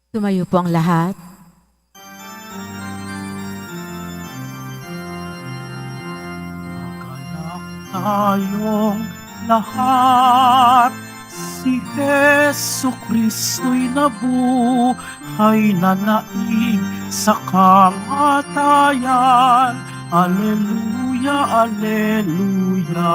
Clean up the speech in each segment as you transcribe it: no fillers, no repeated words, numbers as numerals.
Tumayo po ang lahat. Magalak tayong lahat, si Jesu Kristo'y nabuhay na naig sa kamatayan. Aleluya, aleluya.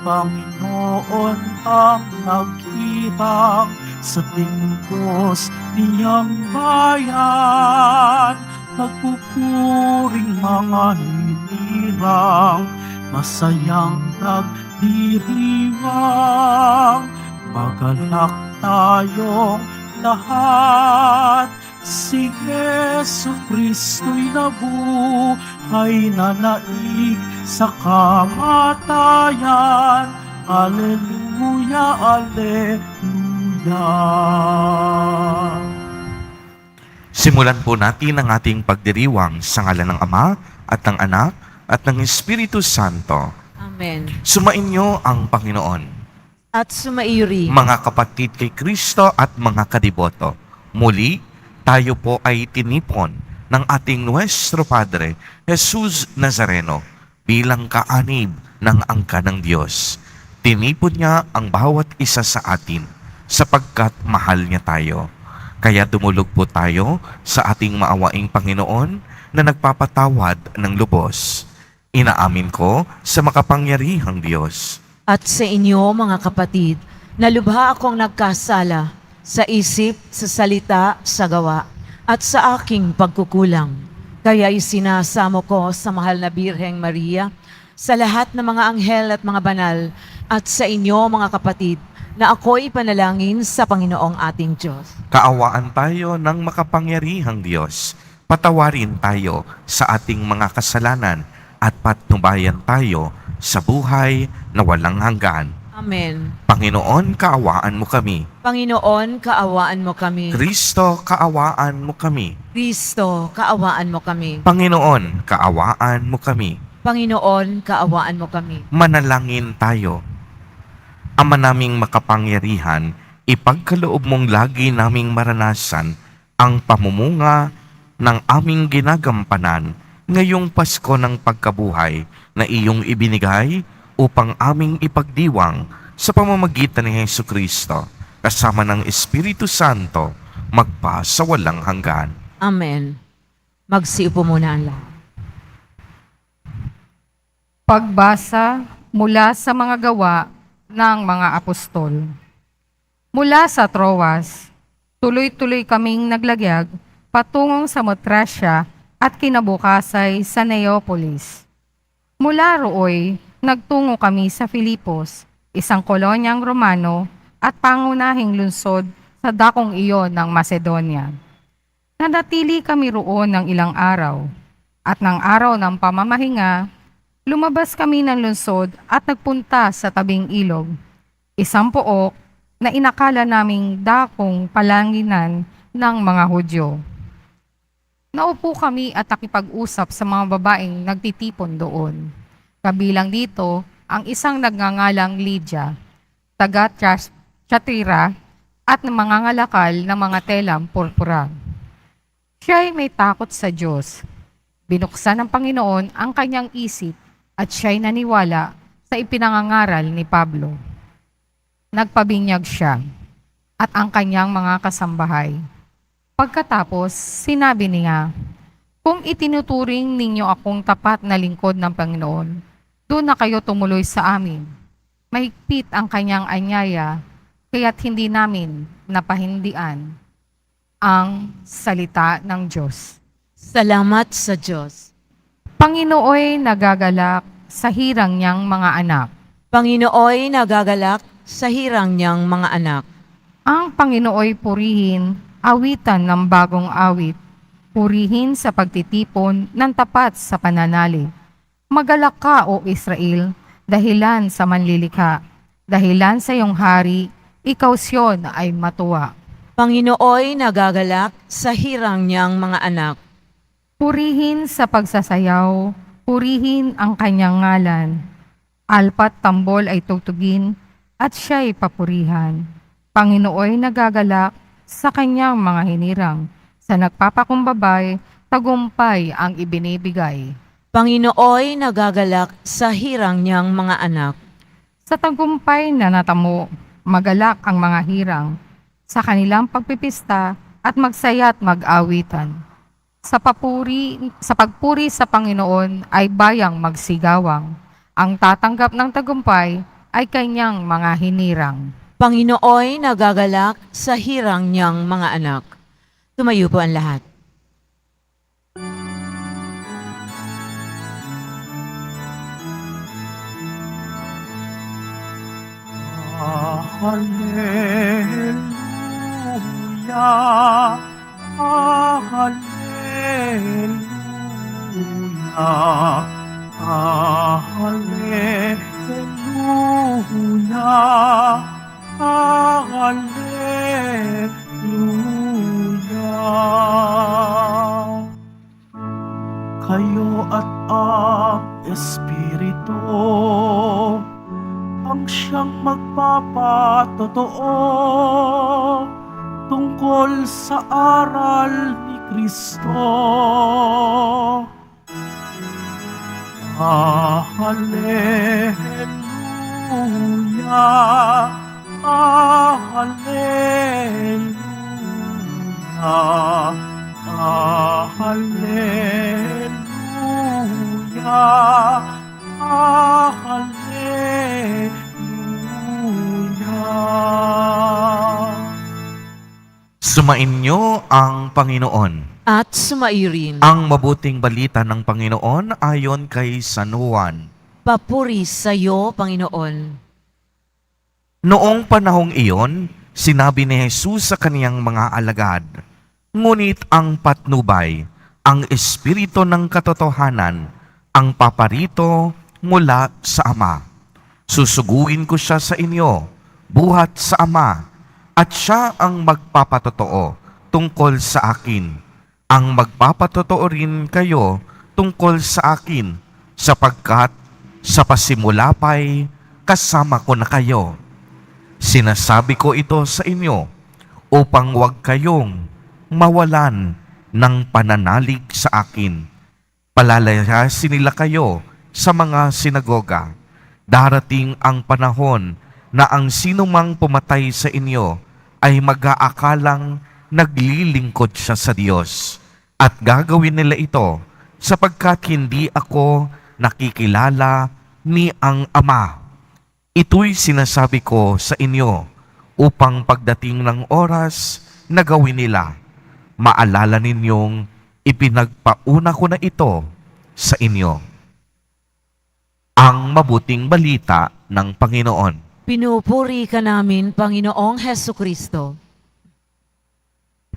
Panginoon ang naghirang sa tingkos niyang bayan. Nagpupuring mga hinirang, masayang nagdiriwang. Magalak tayong lahat, si Jesu Kristo'y nabuhay na naig sa kamatayan. Aleluya, aleluya. Simulan po natin ang ating pagdiriwang sa ngalan ng Ama at ng Anak at ng Espiritu Santo. Amen. Sumainyo ang Panginoon. At sumaiyo rin. Mga kapatid kay Kristo at mga kadiboto, muli tayo po ay tinipon ng ating Nuestro Padre, Jesus Nazareno, bilang kaanib ng angka ng Diyos. Tinipon niya ang bawat isa sa atin sapagkat mahal niya tayo. Kaya dumulog po tayo sa ating maawaing Panginoon na nagpapatawad ng lubos. Inaamin ko sa makapangyarihang Diyos. At sa inyo, mga kapatid, na lubha akong nagkasala sa isip, sa salita, sa gawa, at sa aking pagkukulang. Kaya isinasamo ko sa mahal na Birheng Maria, sa lahat ng mga anghel at mga banal, at sa inyo, mga kapatid, na ako'y panalangin sa Panginoong ating Diyos. Kaawaan tayo ng makapangyarihang Diyos. Patawarin tayo sa ating mga kasalanan at patnubayan tayo sa buhay na walang hanggan. Amen. Panginoon, kaawaan mo kami. Panginoon, kaawaan mo kami. Kristo, kaawaan mo kami. Kristo, kaawaan mo kami. Panginoon, kaawaan mo kami. Panginoon, kaawaan mo kami. Manalangin tayo. Ama naming makapangyarihan, ipagkaloob mong lagi naming maranasan ang pamumunga ng aming ginagampanan ngayong Pasko ng pagkabuhay na iyong ibinigay upang aming ipagdiwang sa pamamagitan ni Hesu Kristo kasama ng Espiritu Santo magpa sa walang hanggan. Amen. Magsiupo muna ang lahat. Pagbasa mula sa mga gawa ng mga apostol. Mula sa Troas, tuloy-tuloy kaming naglagyag patungong sa Motrasya at kinabukasay sa Neapolis. Mula rooy, nagtungo kami sa Filipos, isang kolonyang Romano at pangunahing lungsod sa dakong iyon ng Macedonia. Nanatili kami roon ng ilang araw, at ng araw ng pamamahinga, lumabas kami ng lungsod at nagpunta sa tabing ilog, isang pook na inakala naming dakong palanginan ng mga Hudyo. Naupo kami at nakipag-usap sa mga babaeng nagtitipon doon. Kabilang dito ang isang nagngangalang Lydia, taga Thyatira at mangangalakal ng mga telang purpura. Siya ay may takot sa Diyos. Binuksan ng Panginoon ang kanyang isip at siya'y naniwala sa ipinangangaral ni Pablo. Nagpabinyag siya at ang kanyang mga kasambahay. Pagkatapos, sinabi niya, "Kung itinuturing ninyo akong tapat na lingkod ng Panginoon, doon na kayo tumuloy sa amin." Mahigpit ang kanyang anyaya, kaya't hindi namin napahindian ang salita ng Diyos. Salamat sa Diyos. Panginooy nagagalak sa hirang niyang mga anak. Panginooy nagagalak sa hirang niyang mga anak. Ang Panginooy purihin, awitan ng bagong awit. Purihin sa pagtitipon ng tapat sa pananalig. Magalak ka, O Israel, dahilan sa manlilikha. Dahilan sa iyong hari, ikaw Sion ay matuwa. Panginooy nagagalak sa hirang niyang mga anak. Purihin sa pagsasayaw, purihin ang kanyang ngalan. Alpat tambol ay tugtugin, at siya'y papurihan. Panginooy nagagalak sa kanyang mga hinirang. Sa nagpapakumbabay, tagumpay ang ibinibigay. Panginooy nagagalak sa hirang niyang mga anak. Sa tagumpay na natamo, magalak ang mga hirang. Sa kanilang pagpipista at magsaya't mag-awitan. Sa pagpuri sa Panginoon ay bayang magsigawang. Ang tatanggap ng tagumpay ay kanyang mga hinirang. Panginooy nagagalak sa hirang niyang mga anak. Tumayo po ang lahat. Hallelujah, hallelujah, hallelujah, hallelujah. Kayo at ang Espiritu ang siyang magpapatotoo tungkol sa aral ni Kristo. Hallelujah, hallelujah, hallelujah, hallelujah. Sumainyo ang Panginoon. At sumairin. Ang mabuting balita ng Panginoon ayon kay San Juan. Papuri sa iyo, Panginoon. Noong panahong iyon, sinabi ni Jesus sa kaniyang mga alagad, "Ngunit ang patnubay, ang Espiritu ng katotohanan, ang paparito mula sa Ama. Susuguin ko siya sa inyo, buhat sa Ama, at siya ang magpapatotoo tungkol sa akin. Ang magpapatotoo rin kayo tungkol sa akin, sapagkat sa pasimula pa'y kasama ko na kayo. Sinasabi ko ito sa inyo upang huwag kayong mawalan ng pananalig sa akin. Palalayasin nila kayo sa mga sinagoga. Darating ang panahon na ang sinumang pumatay sa inyo ay mag-aakalang naglilingkod siya sa Diyos. At gagawin nila ito sapagkat hindi ako nakikilala ni ang Ama. Ito'y sinasabi ko sa inyo upang pagdating ng oras na gawin nila, maalala ninyong ipinagpauna ko na ito sa inyo." Ang mabuting balita ng Panginoon. Pinupuri ka namin, Panginoong Hesukristo.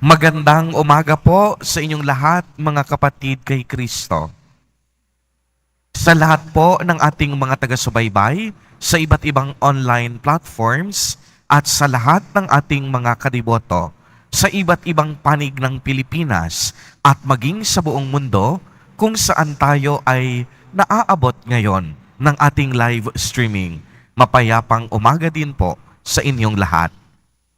Magandang umaga po sa inyong lahat, mga kapatid kay Kristo. Sa lahat po ng ating mga taga-subaybay sa iba't ibang online platforms at sa lahat ng ating mga kadiboto sa iba't ibang panig ng Pilipinas at maging sa buong mundo kung saan tayo ay naaabot ngayon ng ating live streaming. Mapayapang umaga din po sa inyong lahat.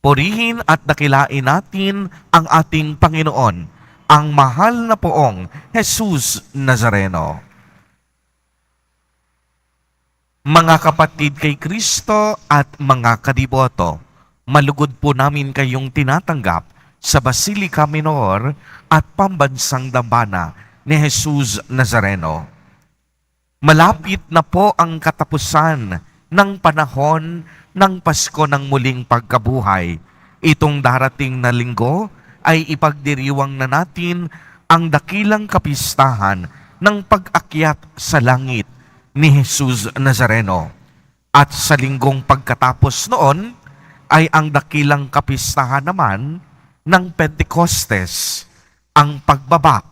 Purihin at dakilain natin ang ating Panginoon, ang mahal na poong Jesus Nazareno. Mga kapatid kay Kristo at mga kadiboto, malugod po namin kayong tinatanggap sa Basilica Minor at Pambansang Dambana ni Jesus Nazareno. Malapit na po ang katapusan ng panahon ng Pasko ng muling pagkabuhay. Itong darating na linggo ay ipagdiriwang na natin ang dakilang kapistahan ng pag-akyat sa langit ni Jesus Nazareno. At sa linggong pagkatapos noon ay ang dakilang kapistahan naman ng Pentecostes, ang pagbaba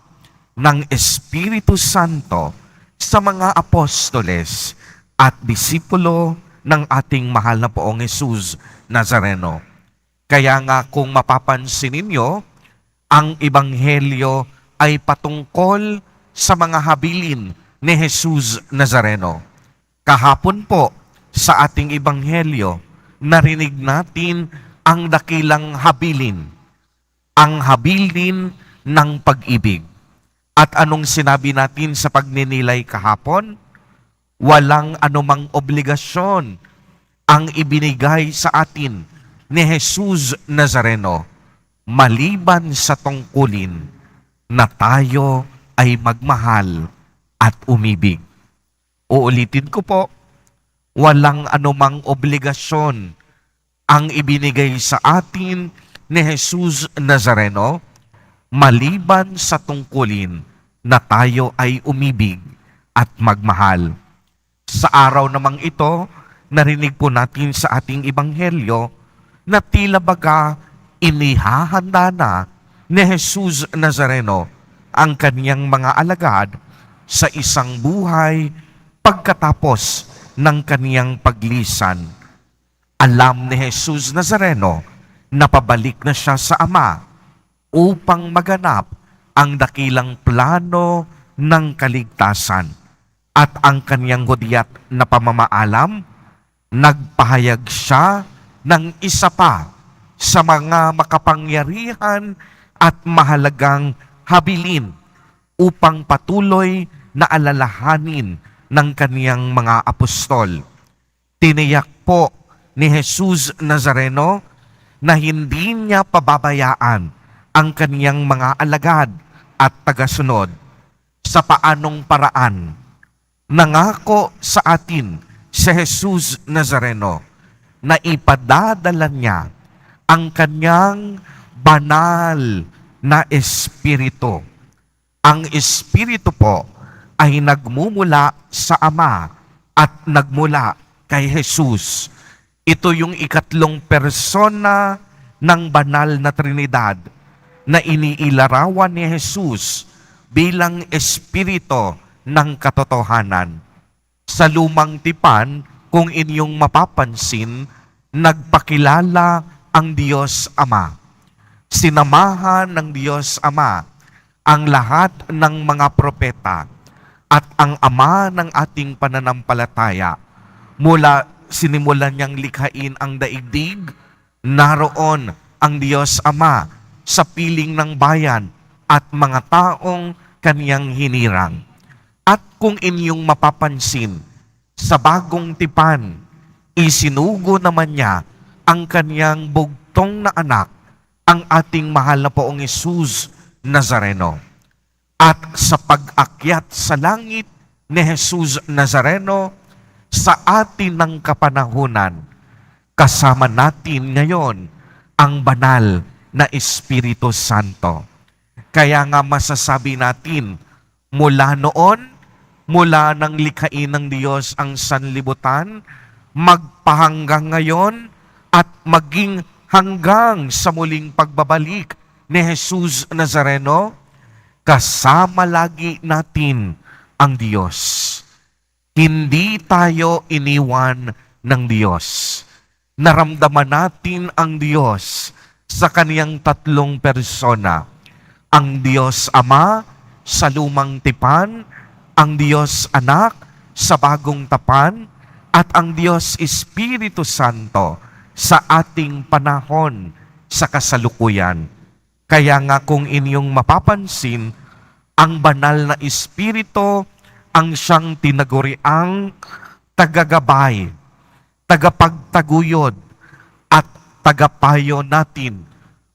ng Espiritu Santo sa mga apostoles at disipulo ng ating mahal na poong Jesus Nazareno. Kaya nga kung mapapansin ninyo, ang Ebanghelyo ay patungkol sa mga habilin ni Jesus Nazareno. Kahapon po sa ating Ebanghelyo, narinig natin ang dakilang habilin ang habilin ng pag-ibig. At anong sinabi natin sa pagninilay kahapon? Walang anumang obligasyon ang ibinigay sa atin ni Jesus Nazareno maliban sa tungkulin na tayo ay magmahal at umibig. Uulitin ko po, walang anumang obligasyon ang ibinigay sa atin ni Jesus Nazareno maliban sa tungkulin na tayo ay umibig at magmahal. Sa araw namang ito, narinig po natin sa ating ebanghelyo na tila baga inihahanda na ni Jesus Nazareno ang kaniyang mga alagad sa isang buhay pagkatapos ng kaniyang paglisan. Alam ni Jesus Nazareno na pabalik na siya sa Ama upang maganap ang dakilang plano ng kaligtasan. At ang kaniyang hudyat na pamamaalam, nagpahayag siya ng isa pa sa mga makapangyarihan at mahalagang habilin upang patuloy na alalahanin ng kaniyang mga apostol. Tiniyak po ni Jesus Nazareno na hindi niya pababayaan ang kaniyang mga alagad at tagasunod. Sa paanong paraan? Nangako sa atin si Jesus Nazareno na ipadadala niya ang kanyang banal na Espiritu. Ang Espiritu po ay nagmumula sa Ama at nagmula kay Jesus. Ito yung ikatlong persona ng banal na Trinidad na iniilarawan ni Jesus bilang Espiritu ng katotohanan. Sa lumang tipan, kung inyong mapapansin, nagpakilala ang Diyos Ama. Sinamahan ng Diyos Ama ang lahat ng mga propeta at ang Ama ng ating pananampalataya. Mula sinimulan niyang likhain ang daigdig, naroon ang Diyos Ama sa piling ng bayan at mga taong kaniyang hinirang. At kung inyong mapapansin, sa bagong tipan, isinugo naman niya ang kaniyang bugtong na anak, ang ating mahal na poong Jesus Nazareno. At sa pag-akyat sa langit ni Jesus Nazareno, sa atin ng kapanahunan, kasama natin ngayon ang banal na Espiritu Santo. Kaya nga masasabi natin, mula noon, mula nang likhain ng Diyos ang sanlibutan, magpahanggang ngayon at maging hanggang sa muling pagbabalik ni Jesus Nazareno, kasama lagi natin ang Diyos. Hindi tayo iniwan ng Diyos. Naramdaman natin ang Diyos sa kaniyang tatlong persona. Ang Diyos Ama sa lumang tipan, ang Diyos Anak sa bagong tapan, at ang Diyos Espiritu Santo sa ating panahon sa kasalukuyan. Kaya nga kung inyong mapapansin, ang banal na Espiritu ang siyang tinaguriang tagagabay, tagapagtaguyod, at tagapayo natin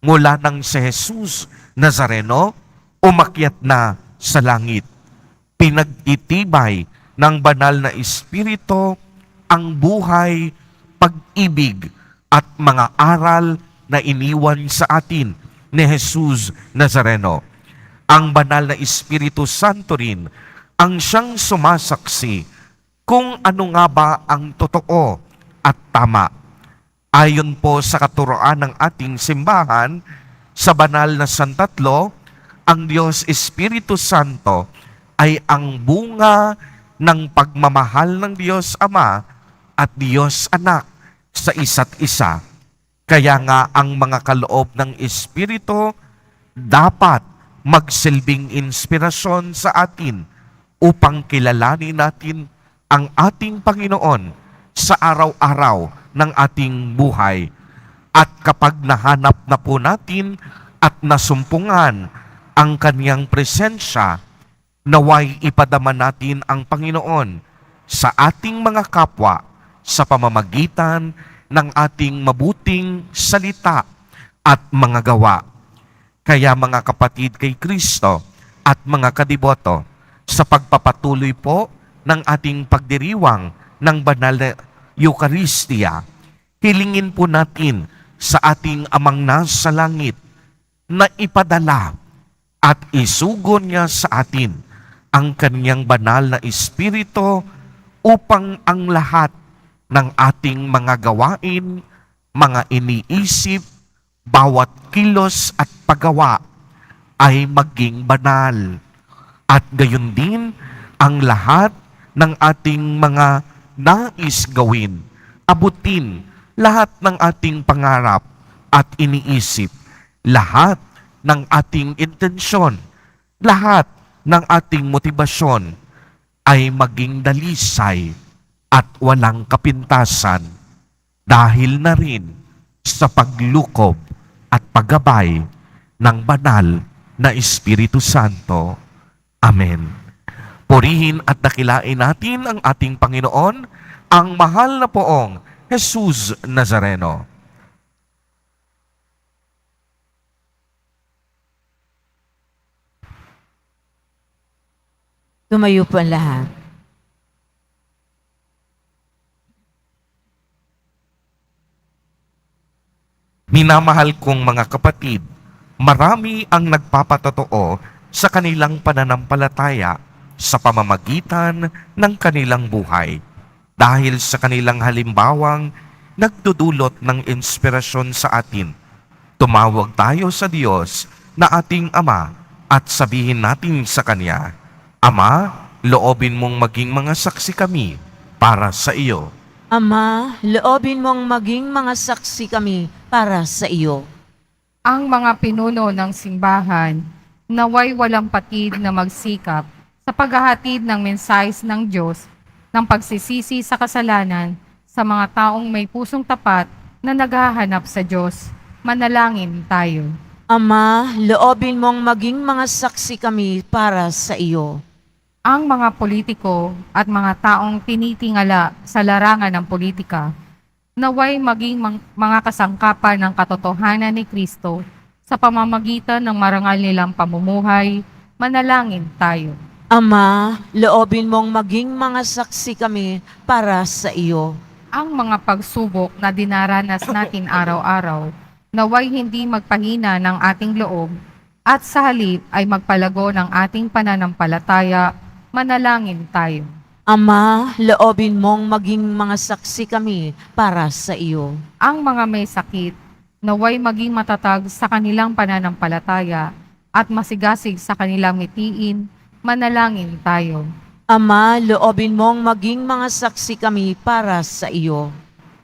mula nang si Jesus Nazareno umakyat na sa langit. Pinag-itibay ng banal na Espiritu ang buhay, pag-ibig at mga aral na iniwan sa atin ni Jesus Nazareno. Ang banal na Espiritu Santo rin ang siyang sumasaksi kung ano nga ba ang totoo at tama. Ayon po sa katuroan ng ating simbahan, sa banal na santatlo, ang Diyos Espiritu Santo ay ang bunga ng pagmamahal ng Diyos Ama at Diyos Anak sa isa't isa. Kaya nga ang mga kaloob ng Espiritu dapat magsilbing inspirasyon sa atin upang kilalanin natin ang ating Panginoon sa araw-araw ng ating buhay. At kapag nahanap na po natin at nasumpungan ang kanyang presensya, naway ipadama natin ang Panginoon sa ating mga kapwa sa pamamagitan ng ating mabuting salita at mga gawa. Kaya mga kapatid kay Kristo at mga kadiboto, sa pagpapatuloy po ng ating pagdiriwang ng banal na Eucharistia, hilingin po natin sa ating Amang nasa langit na ipadala at isugon niya sa atin ang kanyang banal na Espiritu upang ang lahat ng ating mga gawain, mga iniisip, bawat kilos at paggawa ay maging banal. At gayon din ang lahat ng ating mga nais gawin, abutin lahat ng ating pangarap at iniisip, lahat ng ating intensyon, lahat ng ating motibasyon ay maging dalisay at walang kapintasan dahil na rin sa paglukob at paggabay ng banal na Espiritu Santo. Amen. Purihin at dakilain natin ang ating Panginoon, ang mahal na poong Jesus Nazareno. Tumayo po ang lahat. Minamahal kong mga kapatid, marami ang nagpapatotoo sa kanilang pananampalataya sa pamamagitan ng kanilang buhay. Dahil sa kanilang halimbawang nagdudulot ng inspirasyon sa atin, tumawag tayo sa Diyos na ating Ama at sabihin natin sa Kanya, Ama, loobin mong maging mga saksi kami para sa iyo. Ama, loobin mong maging mga saksi kami para sa iyo. Ang mga pinuno ng simbahan, naway walang patid na magsikap sa paghahatid ng mensahis ng Diyos ng pagsisisi sa kasalanan sa mga taong may pusong tapat na naghahanap sa Diyos. Manalangin tayo. Ama, loobin mong maging mga saksi kami para sa iyo. Ang mga politiko at mga taong tinitingala sa larangan ng politika, naway maging mga kasangkapan ng katotohanan ni Kristo sa pamamagitan ng marangal nilang pamumuhay. Manalangin tayo. Ama, loobin mong maging mga saksi kami para sa iyo. Ang mga pagsubok na dinaranas natin araw-araw, naway hindi magpahina ng ating loob at sa halip ay magpalago ng ating pananampalataya. Manalangin tayo. Ama, loobin mong maging mga saksi kami para sa iyo. Ang mga may sakit, naway maging matatag sa kanilang pananampalataya at masigasig sa kanilang mitiin. Manalangin tayo. Ama, loobin mong maging mga saksi kami para sa iyo.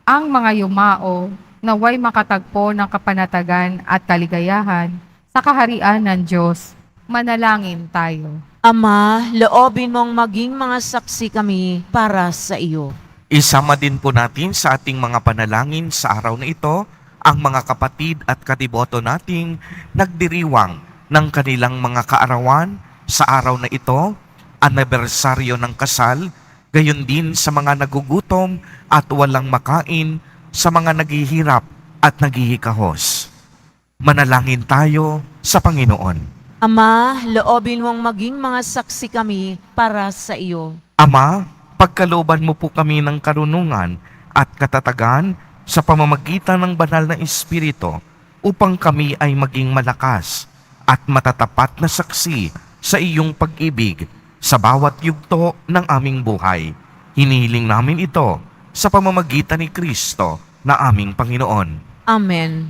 Ang mga yumao, naway makatagpo ng kapanatagan at kaligayahan sa kaharian ng Diyos. Manalangin tayo. Ama, loobin mong maging mga saksi kami para sa iyo. Isama din po natin sa ating mga panalangin sa araw na ito ang mga kapatid at kadiboto nating nagdiriwang ng kanilang mga kaarawan sa araw na ito, anibersaryo ng kasal, gayon din sa mga nagugutom at walang makain, sa mga naghihirap at naghihikahos. Manalangin tayo sa Panginoon. Ama, loobin mong maging mga saksi kami para sa iyo. Ama, pagkalooban mo po kami ng karunungan at katatagan sa pamamagitan ng banal na Espiritu upang kami ay maging malakas at matatapat na saksi sa iyong pag-ibig sa bawat yugto ng aming buhay. Hinihiling namin ito sa pamamagitan ni Kristo na aming Panginoon. Amen.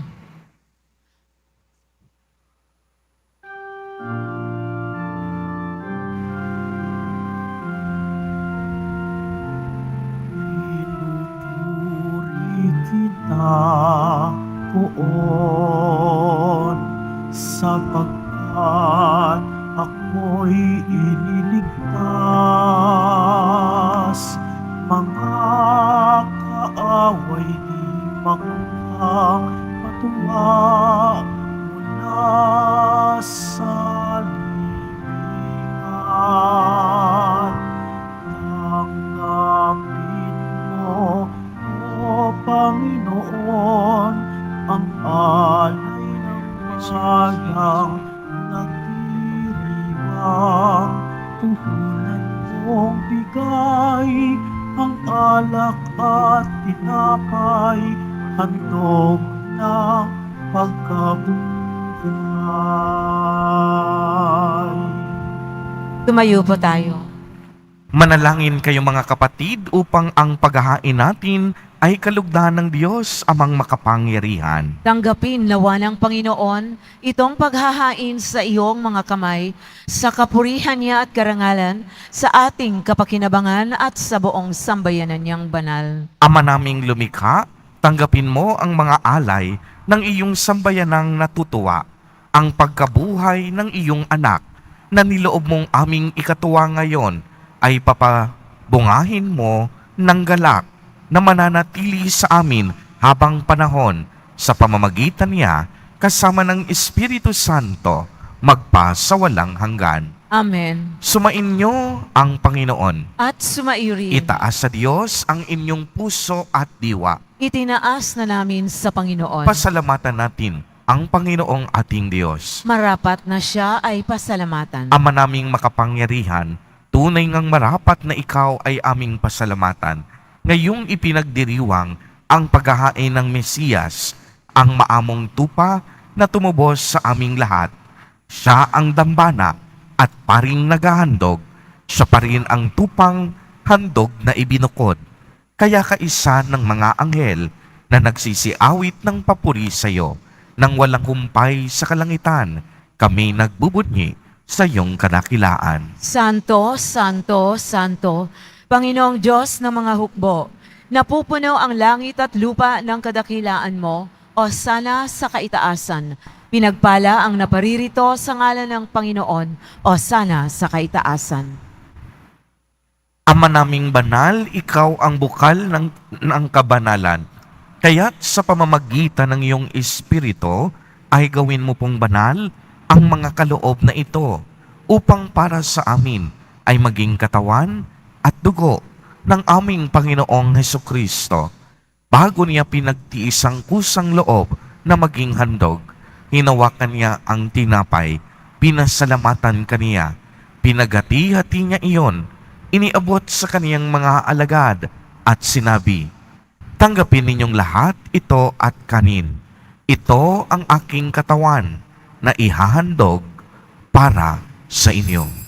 Pinupuri kita, Poon, sapagkat ako'y iniligtas. Mga kaaway di makapatuwa mula puhunan mong bigay, ang alak at tinapay, handog ng pagkabuhay. Tumayo po tayo. Manalangin kayo mga kapatid upang ang paghahain natin ay kalugdan ng Diyos amang makapangyarihan. Tanggapin nawa ng Panginoon itong paghahain sa iyong mga kamay, sa kapurihan niya at karangalan, sa ating kapakinabangan at sa buong sambayanan niyang banal. Ama naming lumikha, tanggapin mo ang mga alay ng iyong sambayanang natutuwa, ang pagkabuhay ng iyong anak na niloob mong aming ikatuwa ngayon ay papabungahin mo ng galak na mananatili sa amin habang panahon sa pamamagitan niya kasama ng Espiritu Santo magpa sa walang hanggan. Amen. Sumainyo ang Panginoon. At sumairi. Itaas sa Diyos ang inyong puso at diwa. Itinaas na namin sa Panginoon. Pasalamatan natin ang Panginoong ating Diyos. Marapat na siya ay pasalamatan. Ama naming makapangyarihan, tunay ngang marapat na ikaw ay aming pasalamatan. Ngayong ipinagdiriwang ang paghahain ng Mesiyas, ang maamong tupa na tumubos sa aming lahat. Siya ang dambana at paring naghahandog. Siya pa rin ang tupang handog na ibinukod. Kaya kaisa ng mga anghel na nagsisiawit ng papuri sa iyo, nang walang humpay sa kalangitan, kami nagbubunyi sa iyong kadakilaan. Santo, Santo, Santo, Panginoong Diyos ng mga hukbo, napupuno ang langit at lupa ng kadakilaan mo, o sana sa kaitaasan. Pinagpala ang naparirito sa ngalan ng Panginoon, o sana sa kaitaasan. Ama naming banal, ikaw ang bukal ng kabanalan. Kaya't sa pamamagitan ng iyong Espiritu, ay gawin mo pong banal ang mga kaloob na ito upang para sa amin ay maging katawan at dugo ng aming Panginoong Hesukristo. Bago niya pinagtiis ang kusang loob na maging handog, hinawakan niya ang tinapay, pinasalamatan kaniya, pinagati-hati niya iyon, iniabot sa kaniyang mga alagad at sinabi, "Tanggapin ninyong lahat ito at kanin. Ito ang aking katawan na ihahandog para sa inyo."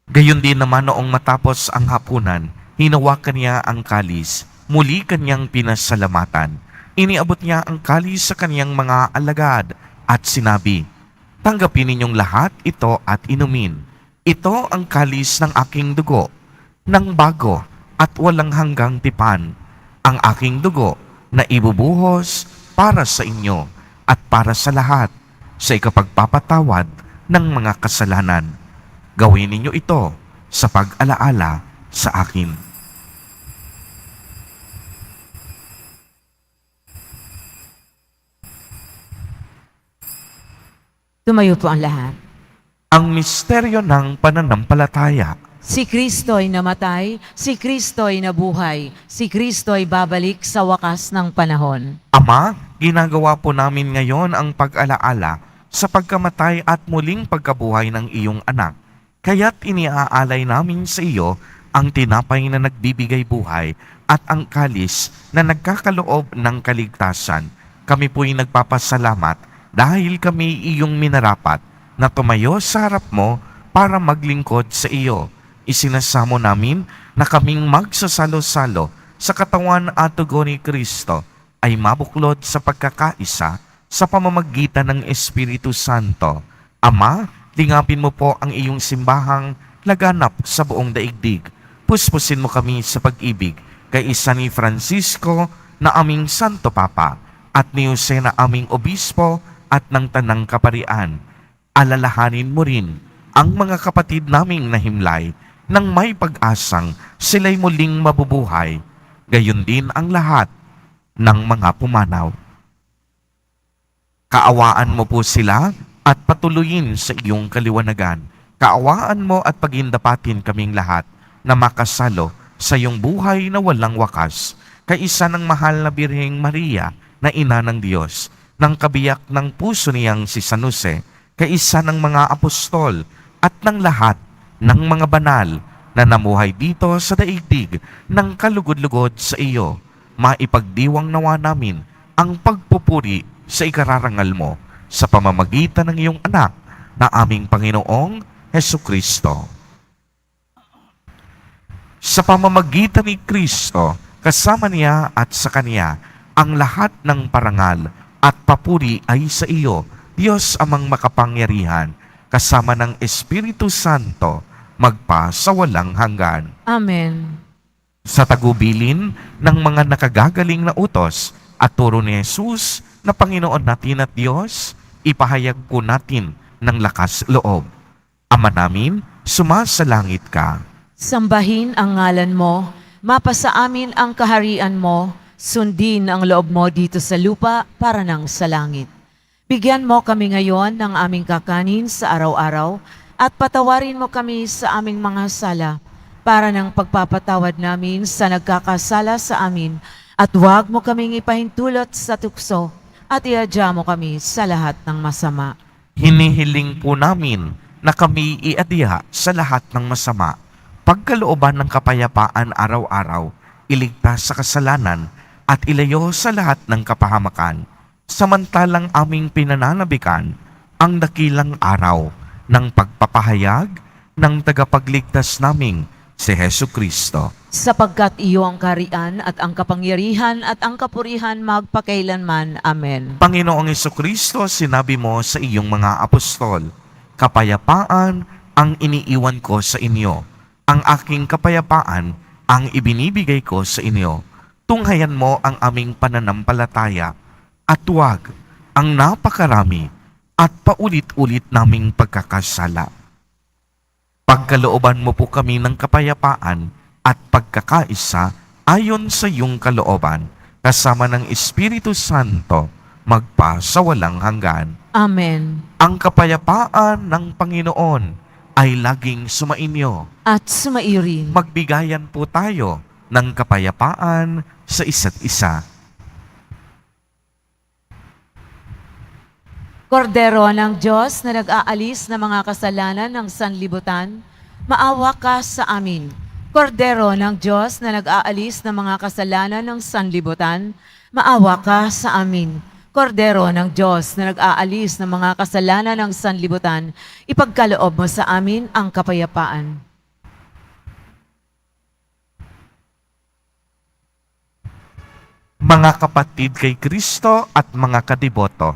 Gayon din naman noong matapos ang hapunan, hinawakan niya ang kalis, muli kanyang pinasalamatan. Iniabot niya ang kalis sa kanyang mga alagad at sinabi, "Tanggapin ninyong lahat ito at inumin. Ito ang kalis ng aking dugo, ng bago at walang hanggang tipan, ang aking dugo na ibubuhos para sa inyo at para sa lahat sa ikapagpapatawad ng mga kasalanan. Gawin ninyo ito sa pag-alaala sa akin." Tumayo po ang lahat. Ang misteryo ng pananampalataya. Si Kristo ay namatay, si Kristo ay nabuhay, si Kristo ay babalik sa wakas ng panahon. Ama, ginagawa po namin ngayon ang pag-alaala sa pagkamatay at muling pagkabuhay ng iyong anak. Kaya't iniaalay namin sa iyo ang tinapay na nagbibigay buhay at ang kalis na nagkakaloob ng kaligtasan. Kami po'y nagpapasalamat dahil kami iyong minarapat na tumayo sa harap mo para maglingkod sa iyo. Isinasamo namin na kaming magsasalo-salo sa katawan at dugo ni Kristo ay mabuklod sa pagkakaisa sa pamamagitan ng Espiritu Santo. Ama, lingapin mo po ang iyong simbahang laganap sa buong daigdig. Puspusin mo kami sa pag-ibig kay isa ni Francisco na aming Santo Papa at ni Jose na aming Obispo at ng Tanang Kaparian. Alalahanin mo rin ang mga kapatid naming nahimlay nang may pag-asang sila'y muling mabubuhay. Gayon din ang lahat ng mga pumanaw. Kaawaan mo po sila at patuloyin sa iyong kaliwanagan. Kaawaan mo at pagindapatin kaming lahat na makasalo sa iyong buhay na walang wakas. kaisa ng mahal na Birheng Maria na ina ng Diyos, ng kabiyak ng puso niyang si San Jose, kaisa ng mga apostol at ng lahat ng mga banal na namuhay dito sa daigdig ng kalugod-lugod sa iyo, maipagdiwang nawa namin ang pagpupuri sa ikararangal mo sa pamamagitan ng iyong anak na aming Panginoong Hesukristo. Sa pamamagitan ni Kristo, kasama niya at sa Kanya, ang lahat ng parangal at papuri ay sa iyo, Diyos amang makapangyarihan, kasama ng Espiritu Santo, magpa sa walang hanggan. Amen. Sa tagubilin ng mga nakagagaling na utos at turo ni Jesus na Panginoon natin at Diyos, ipahayag po natin ng lakas loob. Ama namin, sumasalangit ka. Sambahin ang ngalan mo, mapasa amin ang kaharian mo, sundin ang loob mo dito sa lupa para nang sa langit. Bigyan mo kami ngayon ng aming kakanin sa araw-araw at patawarin mo kami sa aming mga sala para ng pagpapatawad namin sa nagkakasala sa amin at huwag mo kaming ipahintulot sa tukso at iadya mo kami sa lahat ng masama. Hinihiling po namin na kami iadya sa lahat ng masama, pagkalooban ng kapayapaan araw-araw, iligtas sa kasalanan at ilayo sa lahat ng kapahamakan, samantalang aming pinananabikan ang dakilang araw ng pagpapahayag ng tagapagligtas naming si Hesukristo. Sapagkat iyo ang kaharian at ang kapangyarihan at ang kapurihan magpakailanman. Amen. Panginoong Hesukristo, sinabi mo sa iyong mga apostol, kapayapaan ang iniiwan ko sa inyo. Ang aking kapayapaan ang ibinibigay ko sa inyo. Tunghayan mo ang aming pananampalataya at huwag ang napakarami at paulit-ulit naming pagkakasala. Pagkalooban mo po kami ng kapayapaan at pagkakaisa ayon sa iyong kalooban, kasama ng Espiritu Santo, magpa sa walang hanggan. Amen. Ang kapayapaan ng Panginoon ay laging sumainyo. At sumairin. Magbigayan po tayo ng kapayapaan sa isa't isa. Kordero ng Diyos na nag-aalis ng mga kasalanan ng sanlibutan, maawa ka sa amin. Kordero ng Diyos na nag-aalis ng mga kasalanan ng sanlibutan, maawa ka sa amin. Kordero ng Diyos na nag-aalis ng mga kasalanan ng sanlibutan, ipagkaloob mo sa amin ang kapayapaan. Mga kapatid kay Kristo at mga kadiboto,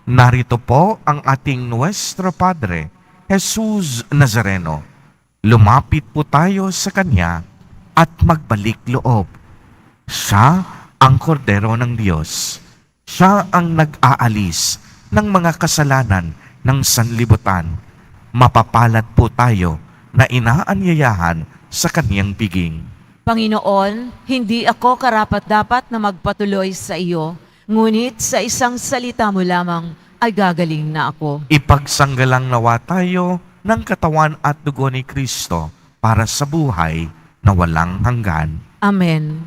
narito po ang ating Nuestro Padre, Jesus Nazareno. Lumapit po tayo sa Kanya at magbalik loob. Siya ang kordero ng Diyos. Siya ang nag-aalis ng mga kasalanan ng sanlibutan. Mapapalad po tayo na inaanyayahan sa Kaniyang piging. Panginoon, hindi ako karapat-dapat na magpatuloy sa iyo, ngunit sa isang salita mo lamang ay gagaling na ako. Ipagsanggalang nawa tayo ng katawan at dugo ni Kristo para sa buhay na walang hanggan. Amen.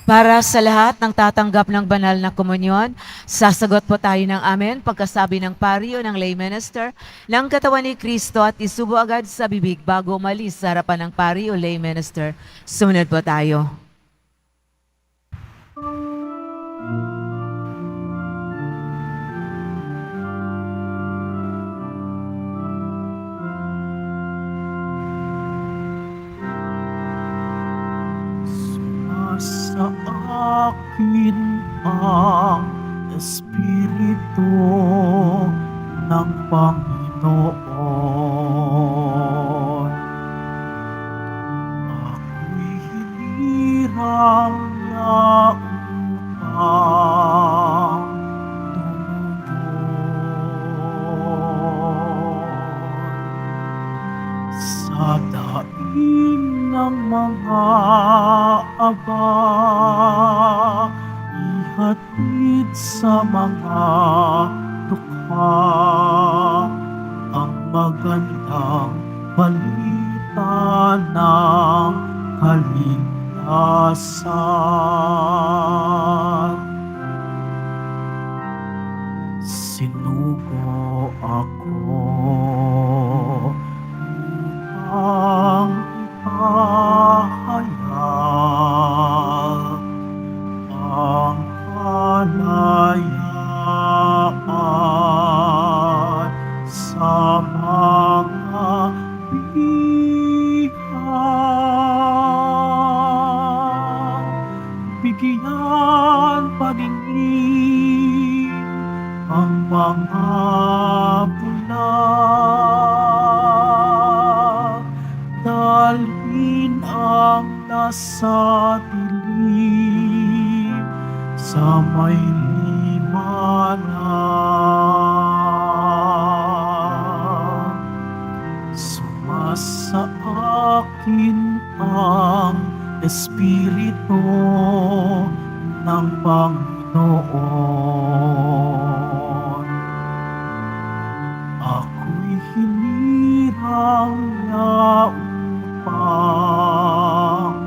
Para sa lahat ng tatanggap ng banal na komunyon, sasagot po tayo ng amen pagkasabi ng pari o ng lay minister ng katawan ni Kristo at isubo agad sa bibig bago umalis sa harapan ng pari o lay minister. Sumunod po tayo. Sa akin ang Espiritu ng Panginoon. Ako'y hinirang na upang tumugon sa daing ng mga aba, ihatid sa mga dukha, magandang balita ng kaligtasan. Sinugo ako upang ipahayag ang kalayaan sa mga bihag. Bigyan paningin ang mga bulag, dalhin ang nasa dilim sa may liwanag. Sumasa akin ang Espiritu ng Panginoon. Ako'y hinirang na upang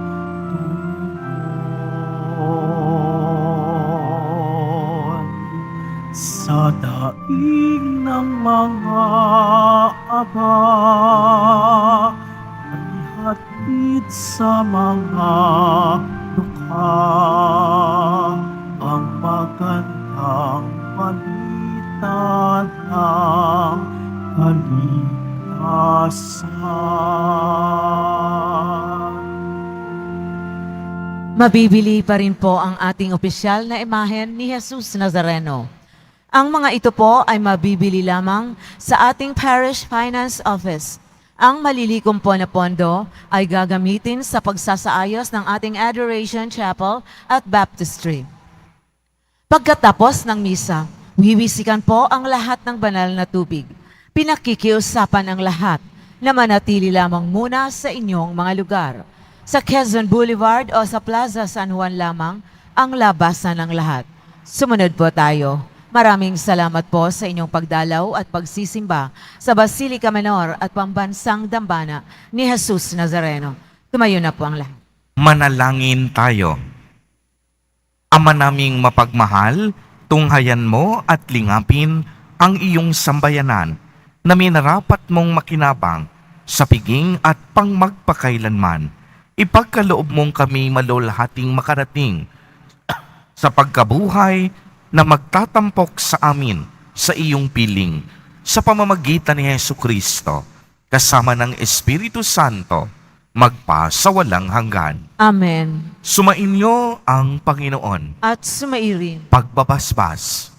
tumugon sa daing ng mga aba, ay hatid sa mga dukha ang magandang balita ng kaligtasan. Mabibili pa rin po ang ating opisyal na imahen ni Jesus Nazareno. Ang mga ito po ay mabibili lamang sa ating Parish Finance Office. Ang malilikom po na pondo ay gagamitin sa pagsasaayos ng ating Adoration Chapel at Baptistry. Pagkatapos ng misa, wiwisikan po ang lahat ng banal na tubig. Pinakikiusapan ang lahat na manatili lamang muna sa inyong mga lugar. Sa Quezon Boulevard o sa Plaza San Juan lamang ang labasan ng lahat. Sumunod po tayo. Maraming salamat po sa inyong pagdalaw at pagsisimba sa Basilica Menor at Pambansang Dambana ni Jesus Nazareno. Tumayo na po ang lahat. Manalangin tayo. Ama naming mapagmahal, tunghayan mo at lingapin ang iyong sambayanan na minarapat mong makinabang sa piging at pangmagpakailanman. Ipagkaloob mong kami malulhating makarating sa pagkabuhay na magtatampok sa amin sa iyong piling sa pamamagitan ni Jesucristo kasama ng Espiritu Santo magpa sa walang hanggan. Amen. Sumainyo ang Panginoon. At sumairin. Pagbabasbas.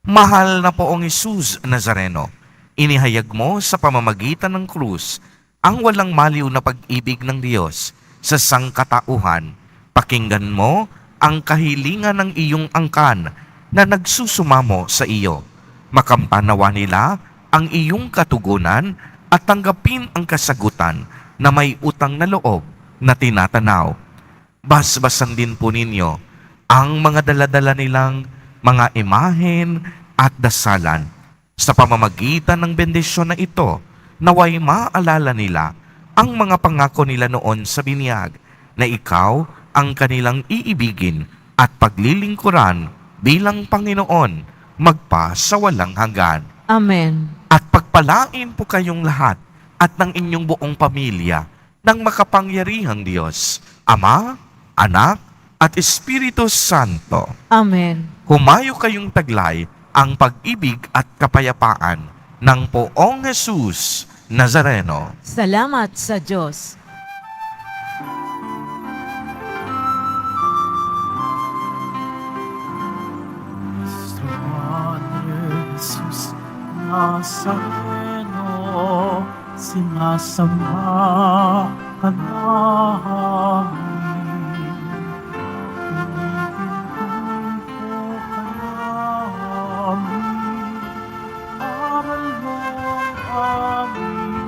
Mahal na poong Jesus Nazareno, inihayag mo sa pamamagitan ng krus ang walang maliw na pag-ibig ng Diyos sa sangkatauhan. Pakinggan mo ang kahilingan ng iyong angkan na nagsusumamo sa iyo. Makampanawa nila ang iyong katugunan at tanggapin ang kasagutan na may utang na loob na tinatanaw. Basbasan din po ninyo ang mga daladala nilang mga imahen at dasalan. Sa pamamagitan ng bendisyon na ito, naway maalala nila ang mga pangako nila noon sa binyag na ikaw ang kanilang iibigin at paglilingkuran bilang Panginoon magpa sa walang hanggan. Amen. At pagpalain po kayong lahat at ng inyong buong pamilya ng makapangyarihang Diyos, Ama, Anak, at Espiritu Santo. Amen. Humayo kayong taglay ang pag-ibig at kapayapaan ng poong Jesus Nazareno. Salamat sa Diyos. Jesus Nazareno, sinasamba ka namin. Pinipintuho ka namin, aral mo ang aming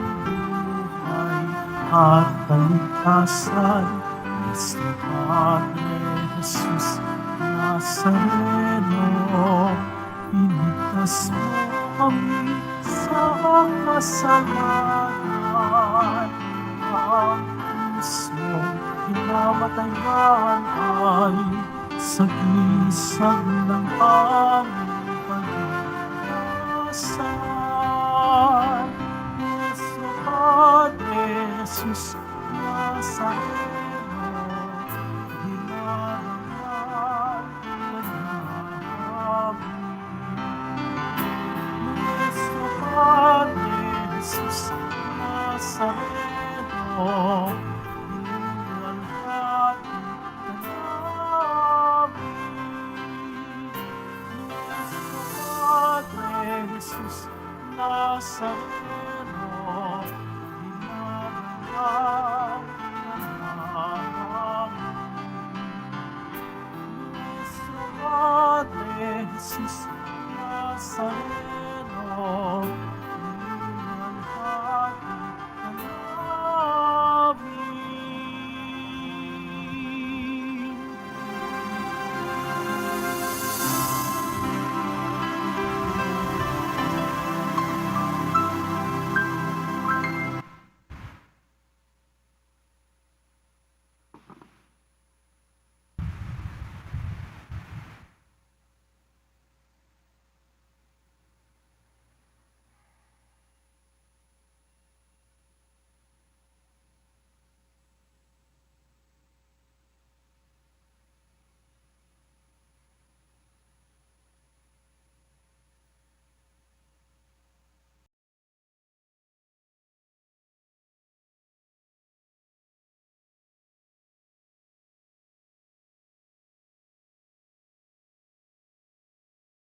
buhay at kaligtasan. Kristo Padre Jesus Nazareno, iligtas mo kami sa kasalanan. Ang pusong hinamatayan ay sagisag ng aming pag-asal. Yesu Padre Jesus Nazareno, hinarangan ka namin. Yesu Padre Jesus Nazareno, hinarangan ka namin. Yesu Padre Jesus Nazareno, hinarangan ka namin. Yesu Padre Jesus Nazareno,